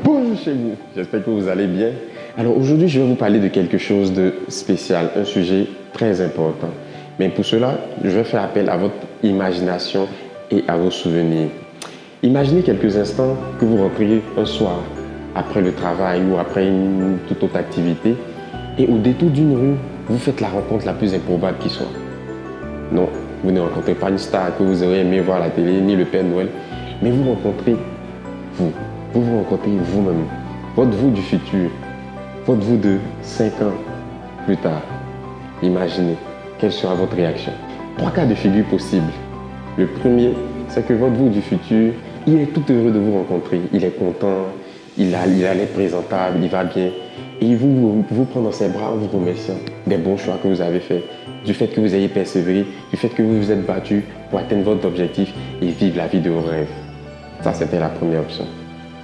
Bonjour chez vous, j'espère que vous allez bien. Alors aujourd'hui, je vais vous parler de quelque chose de spécial, un sujet très important. Mais pour cela, je vais faire appel à votre imagination et à vos souvenirs. Imaginez quelques instants que vous rentriez un soir après le travail ou après une toute autre activité et au détour d'une rue, vous faites la rencontre la plus improbable qui soit. Non, vous ne rencontrez pas une star que vous auriez aimé voir à la télé, ni le Père Noël, mais vous rencontrez vous. Vous rencontrez vous-même, votre vous du futur, votre vous de 5 ans plus tard. Imaginez, quelle sera votre réaction? 3 cas de figure possibles. Le premier, c'est que votre vous du futur, il est tout heureux de vous rencontrer, il est content, il a l'air présentable, il va bien. Et il vous prend dans ses bras en vous remerciant des bons choix que vous avez faits, du fait que vous ayez persévéré, du fait que vous vous êtes battu pour atteindre votre objectif et vivre la vie de vos rêves. Ça, c'était la première option.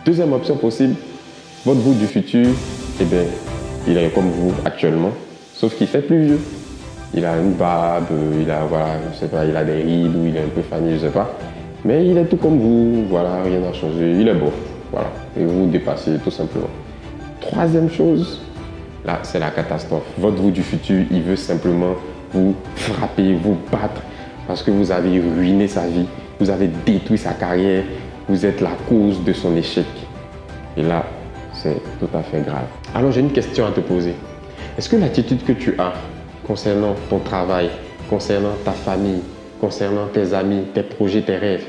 Deuxième option possible, votre vous du futur, eh bien, il est comme vous actuellement, sauf qu'il fait plus vieux. Il a une barbe, il a, voilà, je sais pas, il a des rides ou il est un peu fané, je sais pas. Mais il est tout comme vous, voilà, rien n'a changé, il est beau, voilà. Et vous dépassez tout simplement. Troisième chose, là, c'est la catastrophe. Votre vous du futur, il veut simplement vous frapper, vous battre, parce que vous avez ruiné sa vie, vous avez détruit sa carrière, vous êtes la cause de son échec. Et là, c'est tout à fait grave. Alors, j'ai une question à te poser. Est-ce que l'attitude que tu as concernant ton travail, concernant ta famille, concernant tes amis, tes projets, tes rêves,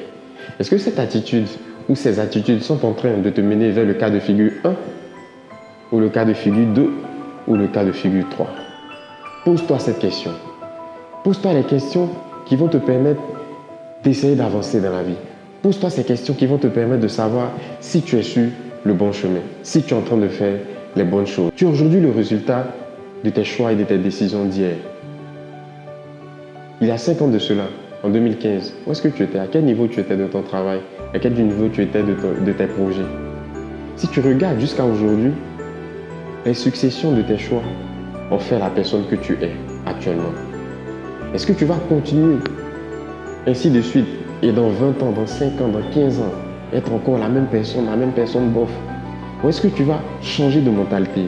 est-ce que cette attitude ou ces attitudes sont en train de te mener vers le cas de figure 1 ou le cas de figure 2 ou le cas de figure 3? Pose-toi cette question. Pose-toi les questions qui vont te permettre d'essayer d'avancer dans la vie. Pose-toi ces questions qui vont te permettre de savoir si tu es sur le bon chemin, si tu es en train de faire les bonnes choses. Tu es aujourd'hui le résultat de tes choix et de tes décisions d'hier. Il y a 5 ans de cela, en 2015, où est-ce que tu étais? À quel niveau tu étais de ton travail? À quel niveau tu étais de tes projets? Si tu regardes jusqu'à aujourd'hui, les successions de tes choix ont fait la personne que tu es actuellement. Est-ce que tu vas continuer ainsi de suite et dans 20 ans, dans 5 ans, dans 15 ans, être encore la même personne bof? Ou est-ce que tu vas changer de mentalité,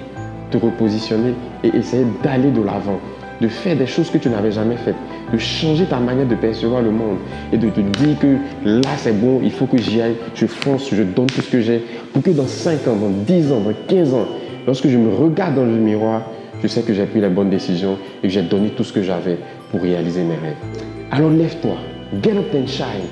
te repositionner et essayer d'aller de l'avant, de faire des choses que tu n'avais jamais faites, de changer ta manière de percevoir le monde et de te dire que là c'est bon, il faut que j'y aille, je fonce, je donne tout ce que j'ai pour que dans 5 ans, dans 10 ans, dans 15 ans, lorsque je me regarde dans le miroir, je sais que j'ai pris les bonnes décisions et que j'ai donné tout ce que j'avais pour réaliser mes rêves. Alors lève-toi, get up and shine,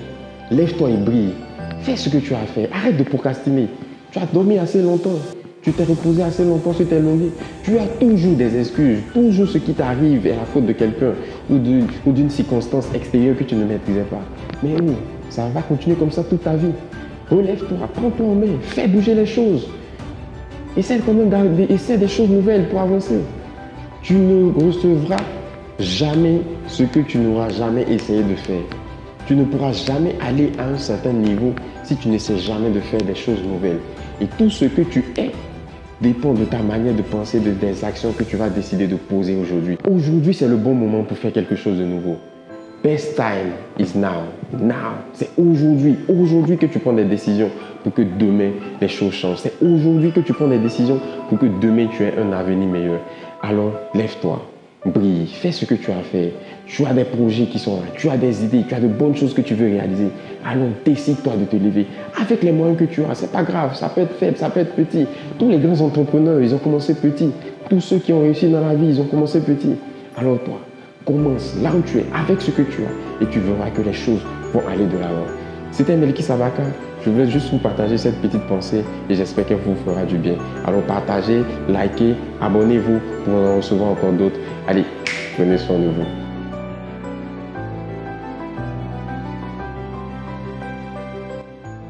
lève-toi et brille, fais ce que tu as fait, arrête de procrastiner. Tu as dormi assez longtemps, tu t'es reposé assez longtemps sur tes lauriers, tu as toujours des excuses, toujours ce qui t'arrive est la faute de quelqu'un ou d'une circonstance extérieure que tu ne maîtrisais pas. Mais oui, ça va continuer comme ça toute ta vie. Relève-toi, prends-toi en main, fais bouger les choses. Essaie quand même d'essayer des choses nouvelles pour avancer. Tu ne recevras jamais ce que tu n'auras jamais essayé de faire. Tu ne pourras jamais aller à un certain niveau si tu n'essaies jamais de faire des choses nouvelles. Et tout ce que tu es dépend de ta manière de penser, des actions que tu vas décider de poser aujourd'hui. Aujourd'hui, c'est le bon moment pour faire quelque chose de nouveau. Best time is now. Now. C'est aujourd'hui que tu prends des décisions pour que demain, les choses changent. C'est aujourd'hui que tu prends des décisions pour que demain, tu aies un avenir meilleur. Alors, lève-toi, brille, fais ce que tu as fait. Tu as des projets qui sont là, tu as des idées, tu as de bonnes choses que tu veux réaliser. Alors, décide-toi de te lever avec les moyens que tu as. C'est pas grave, ça peut être faible, ça peut être petit. Tous les grands entrepreneurs, ils ont commencé petit. Tous ceux qui ont réussi dans la vie, ils ont commencé petit. Alors toi, commence là où tu es, avec ce que tu as, et tu verras que les choses vont aller de l'avant. C'était Melki Sabaka. Je voulais juste vous partager cette petite pensée et j'espère qu'elle vous fera du bien. Alors partagez, likez, abonnez-vous pour en recevoir encore d'autres. Allez, prenez soin de vous.